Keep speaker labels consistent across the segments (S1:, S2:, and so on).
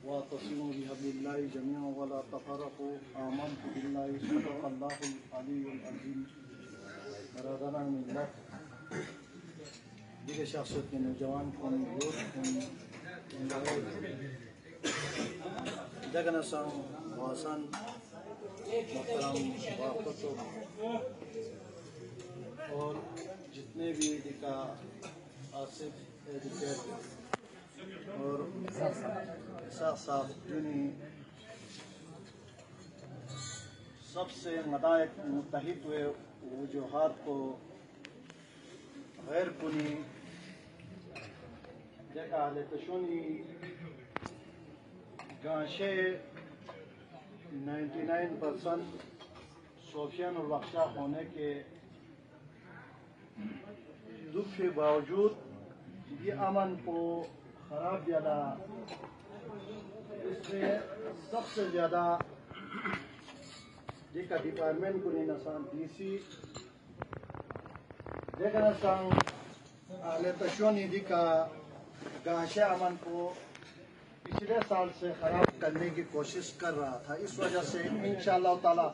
S1: واعتصموا بحبل الله جميعا ولا تفرقوا آمنت بالله صدق الله العلي العظيم برادران ملت دیگر شخصیت کے نوجوان کون یوتھ کون جگن سان واسن محترم واقف اور جتنے بھی دیکھا آصف ایجوکیٹ اور صاحب جنہیں سب سے مدائق متحد ہوئے وجوہات کو غیر کنی جگہ لتشونی گانشے 99% صوفیان اور بخشا ہونے کے دکھ کے باوجود یہ امن کو خراب زیادہ اس میں سب سے زیادہ دیکھا ڈپارٹمنٹ کو نہیں نسان ڈی سی دیکھا نسان تشونی دیکھا گانشے امن کو پچھلے سال سے خراب کرنے کی کوشش کر رہا تھا. اس وجہ سے انشاءاللہ تعالی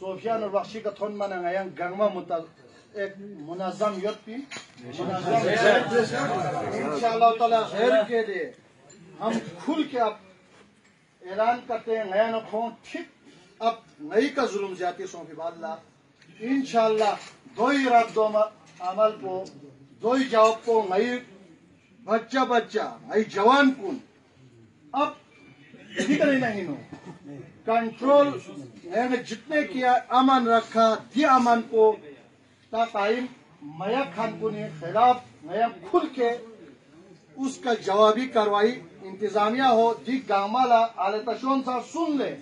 S1: صوفیان اور بخشی کا تھون مانا گیا گنگما ایک منظم یوت بھی انشاءاللہ تعالی غیر کے لیے ہم کھل کے اب اعلان کرتے ہیں نیا نکھوں ٹھیک اب نئی کا ظلم زیادتی سونفی باللہ انشاءاللہ دوئی رات دو عمل کو دوئی جواب کو نئی بچہ نئی جوان کن اب ٹھیک نہیں نو کنٹرول نے جتنے کیا امن رکھا دی امن کو تا قائم میا خان کو نے خلاف نیا کھل کے اس کا جوابی کاروائی انتظامیہ ہو دی گامالا آلتشون صاحب سن لے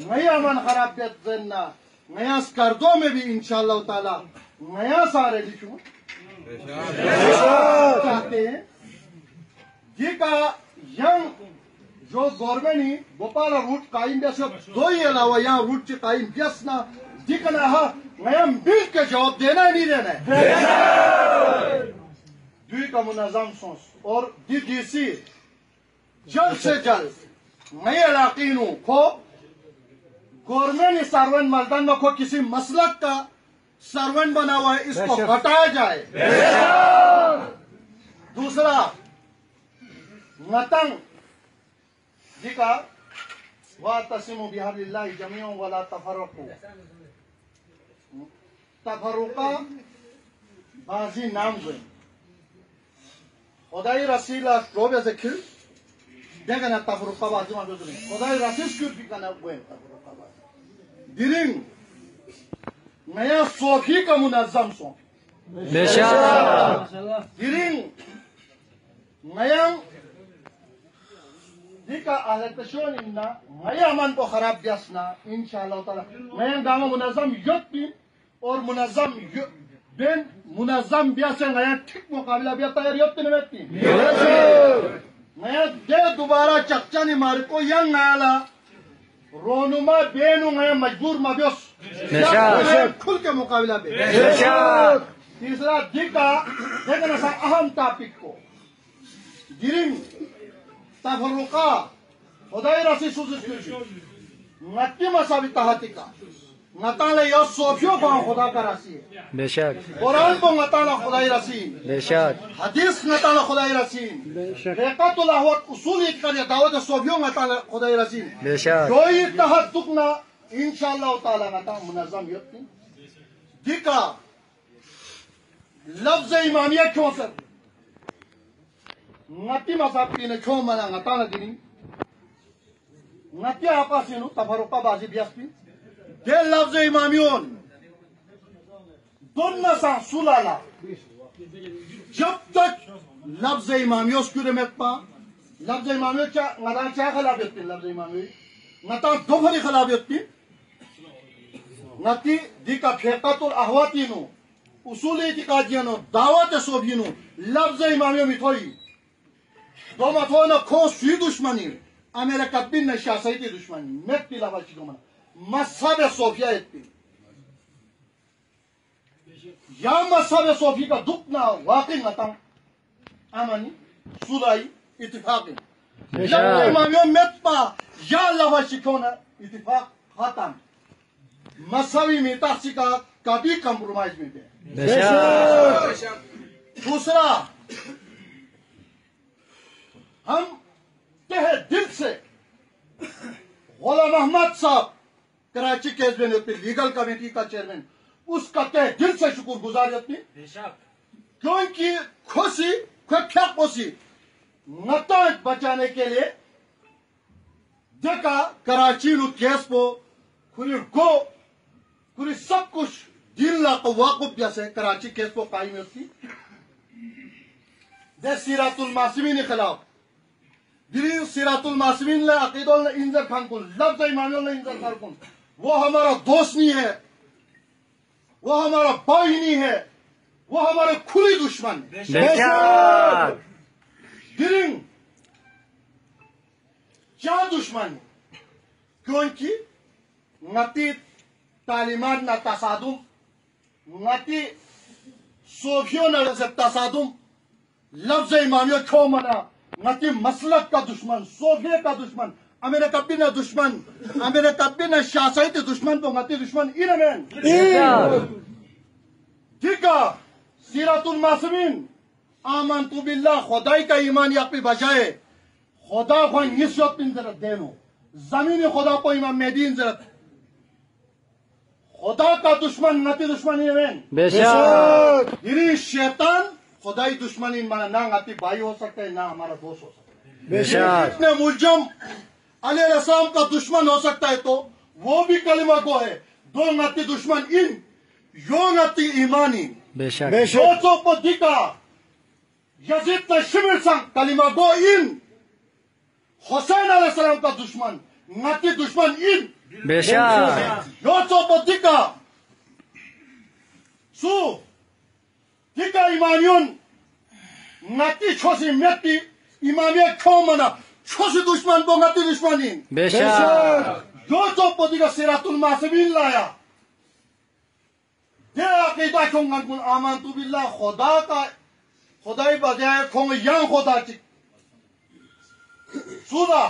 S1: نیا امن خراب دینا نیا اسکردوں میں بھی انشاءاللہ تعالی نیا سارے لکھوں چاہتے ہیں جی کا ینگ جو گورنمنٹ ہی بوپالا روٹ قائم بیسے دو ہی علاوہ یہاں روٹ چی قائم بیسنا جی کا نہا نیا مل کے جواب دینا ہی نہیں دینا ہے دوی کا منظم سونس اور ڈی سی جلد سے جلد نئے علاقینوں کو گورنمنٹ سرون ملدان میں کو کسی مسلک کا سرون بنا ہوا ہے اس کو ہٹایا جائے. دوسرا نتنگ جی کا وَاعْتَصِمُوا بِحَبْلِ اللَّهِ جَمِيعًا وَلَا تَفَرَّقُوا تفرقہ بازی نام ہوئے خدای رسیل روبے سے کھل دیکھا نا تفرقہ بازی ماں دوسرے خدای رسیل کیوں بھی کنا ہوئے تفرقہ بازی دیرین نیا صوفی کا منظم سون دیرین نیا دیکھا اہل تشون اننا نیا امن کو خراب بیاسنا انشاءاللہ تعالی نیا گاما منظم یوت بھی اور منظم بین منظم بیاسے نیا ٹھیک مقابلہ بیا تیار یوت نویت کی نیا دے دوبارہ چکچانی مارے کو ینگ نیا رونما بینو نیا مجبور مبیوس کھل کے مقابلہ بے تیسرا دیکھا دیکھنا سا اہم ٹاپک کو گرنگ تفرقہ خدای رسی سوزش کیوں نتی مساوی تحتی کا نتالے یا صوفیوں کو خدا کا رسی ہے بے شک قرآن کو نتالہ خدای رسی بے شک حدیث نتالہ خدای رسی حقیقت اللہ وقت اصول اکتاری دعوت صوفیوں نتالہ خدای رسی بے شک دوئی تحت دکنا انشاءاللہ تعالی نتالہ منظم یقتی دیکھا لفظ امامیہ کیوں سر نتی مذہب کی نے کیوں منا نتالہ دینی نتی آپا سینو تفرقہ بازی بیاستی دے لفظ امامیون دون نسا سولالا جب تک لفظ امامیوس کیوں رمیت پا لفظ امامیو نتا چاہ خلابیت پین لفظ امامیو نتا دو فری خلابیت پین نتی دیکھا فیقت الاحواتینو اصول اعتقادیانو دعوت صوفینو لفظ امامیو میتھوئی دو متوانا کھو سوی دشمنی امریکہ بین نشاسیتی دشمنی میت پی لفظ چکو منا مذہب صوفیہ ایت پی یا مذہب صوفی کا دکنا واقع نتم امانی سولائی اتفاق امامیوں متپا یا لوا شکونا اتفاق ختم مذہبی میتاسی کا کبھی کمپرومائز میں دے. دوسرا ہم تہ دل سے غلام محمد صاحب کراچی کیس میں لیگل کمیٹی کا چیئرمین اس کا تہ دل سے شکر گزار اپنی کیونکہ خوشی خوشی نتائج بچانے کے لیے دیکھا کراچی نو کیس کو کھلی سب کچھ دل لا کو واقف جیسے کراچی کیس کو قائم ہوتی دے سیرات المعصومین خلاف دلی سیرات المعصومین لے عقیدوں نے انذر خان کو لفظ ایمانوں نے انذر خان کو وہ ہمارا دوست نہیں ہے وہ ہمارا بھائی نہیں ہے وہ ہمارے کھلی دشمن دلنگ کیا دشمن ہے کیونکہ نتی تعلیمات نہ تصادم نتی صوفیوں نہ تصادم لفظ امامیہ کھو منا نتی مسلک کا دشمن صوفیہ کا دشمن امیر کبھی نہ دشمن امیر کبھی نہ شاسعیت دشمن تو نتی دشمن ایرمین ٹھیک ہے سیرات المعصومین آمنتو باللہ خدای کا ایمان یا پہ بجائے خدا کو نسبت پن ضرورت دینو زمین خدا کو امام مہدی ضرورت خدا کا دشمن نتی دشمن ایرمین
S2: بے شک
S1: یعنی شیطان خدای دشمن مانا نہ نتی بھائی ہو سکتا ہے نہ ہمارا دوست ہو سکتا ہے
S2: بے شک
S1: اتنے ملزم علیہ السلام کا دشمن ہو سکتا ہے تو وہ بھی کلمہ کو ہے دو نتی دشمن ان یو نتی ایمانی
S2: بے شک
S1: جو چو پو دیکھا یزید نے شمر سنگ کلمہ گو ان حسین علیہ السلام کا دشمن نتی دشمن ان
S2: بے شک
S1: جو چو پو دیکھا سو دیکھا ایمانیون نتی چھوسی میتی ایمانیہ کھو منا چھوسی دشمن کو نتی دشمنین
S2: بے شک
S1: جو چو پو دیکھا سیرات المعصومین لایا دے عقیدہ کھونگا کن آمنتو باللہ خدا کا خدای بجائے کھونگا یان خدا چک سودا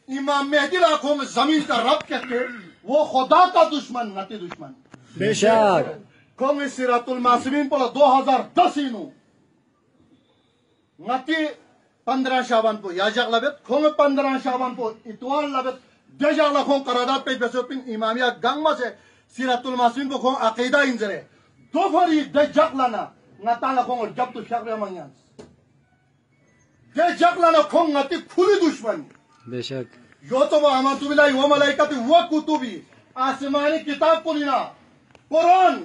S1: امام مہدی را کھونگا زمین کا رب کہتے وہ خدا کا دشمن نتی دشمن
S2: بے شک
S1: کھونگا سیرات المعصومین پولا 2010 انو نتی 15 شعبان پو یا جاگ لبت کھونگا 15 شعبان پو اتوان لبت دے جاگ لکھونگ قرادات پیش بیسو پین امامیہ گنگ میں سے سیرات المعصومین کو کھونگ عقیدہ انزرے دو فری دے جاگ لنا نتا لکھونگ جب تو شکر منیانس دے جاگ لنا کھونگ نتی کھلی دشمن
S2: بے شک
S1: یو تو وہ آمنتو باللہ و ملائکتی و کتبی آسمانی کتاب کو لینا قرآن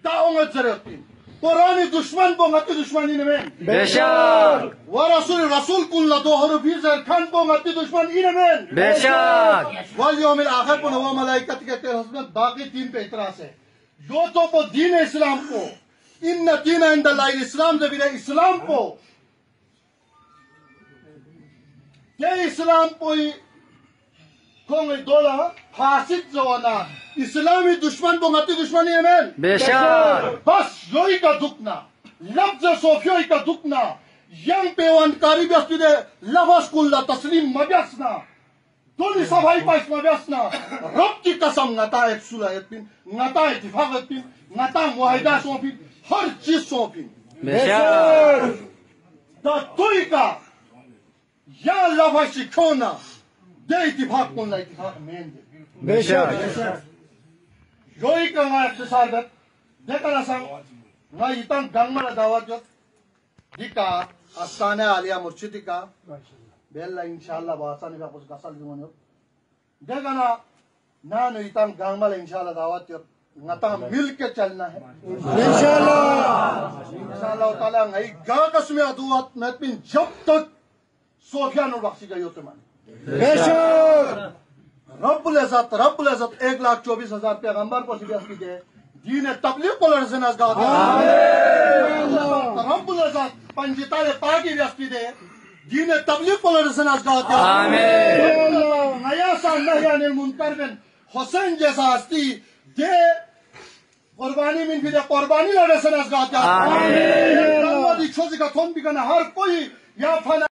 S1: تا اونگت زرے ہوتی قرآنی دشمن کو نتی دشمنی نمین
S2: بے شک
S1: و رسول کن لدو حرفی زر کھن کو نتی دشمنی نمین
S2: بے شک
S1: والیوم الاخر کو نوا ملائکت کے تیر حسنت باقی دین پہ اعتراض ہے جو تو پو دین اسلام کو ان دین عند اللہ اسلام زبیر اسلام کو یہ اسلام کوئی کھونگی دولا فاسد زوانا اسلامی دشمن کو نتی دشمنی امین
S2: بے شک
S1: بس یوئی کا دکنا لفظ صوفیوئی کا دکنا یم پیوانکاری بیستی دے لفظ کلا تسلیم مبیسنا دولی صفائی پاس مبیسنا رب کی قسم نتا ایک صلحیت پین نتا اتفاقت پین نتا معاہدہ سونپین ہر چیز سونپین
S2: بے شک
S1: دا توئی کا یا لفظ شکونا دے اتفاق کن لا اتفاق مین دے
S2: بے شک
S1: یوئی کا نا اختصار بیت دیکھا نسان نا ایتان گنگ ملا دعوت جو دیکھا استانہ عالیہ مرشدی کا بیلہ انشاءاللہ باسانی کا کچھ گسل دیونی ہو دیکھا نا ایتان گنگ ملا انشاءاللہ دعوت جو نتا مل کے چلنا ہے انشاءاللہ تعالیٰ نئی گا قسم ادوات میتمین جب تک صوفیان اور بخشی گئی ہوتے مانی
S2: بے شک
S1: رب العزت 1,24,000 پیغمبر کو سبیس کی دے دین تبلیغ کو لرزن از گاہ رب العزت پنجتار پاکی بیس کی دے دین تبلیغ کو لرزن از گاہ نیا سا نحیان المنکر بن حسین جیسا ہستی دے قربانی من فیده قربانی لرسن از گاه
S2: آمین.
S1: دلوادی چوزی که تون بگنه هر کوئی یا فنا